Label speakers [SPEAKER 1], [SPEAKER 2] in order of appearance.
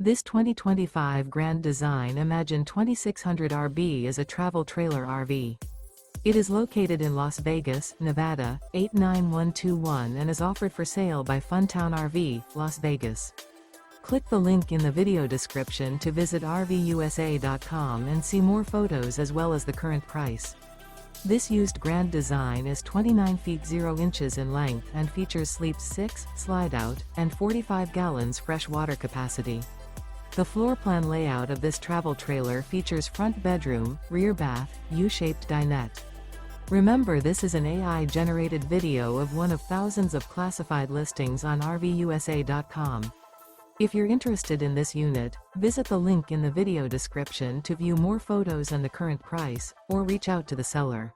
[SPEAKER 1] This 2025 Grand Design Imagine 2600 RB is a travel trailer RV. It is located in Las Vegas, Nevada, 89121 and is offered for sale by Funtown RV, Las Vegas. Click the link in the video description to visit RVUSA.com and see more photos as well as the current price. This used Grand Design is 29 feet 0 inches in length and features Sleep 6, Slideout, and 45 gallons fresh water capacity. The floor plan layout of this travel trailer features front bedroom, rear bath, U-shaped dinette. Remember, this is an AI-generated video of one of thousands of classified listings on RVUSA.com. If you're interested in this unit, visit the link in the video description to view more photos and the current price, or reach out to the seller.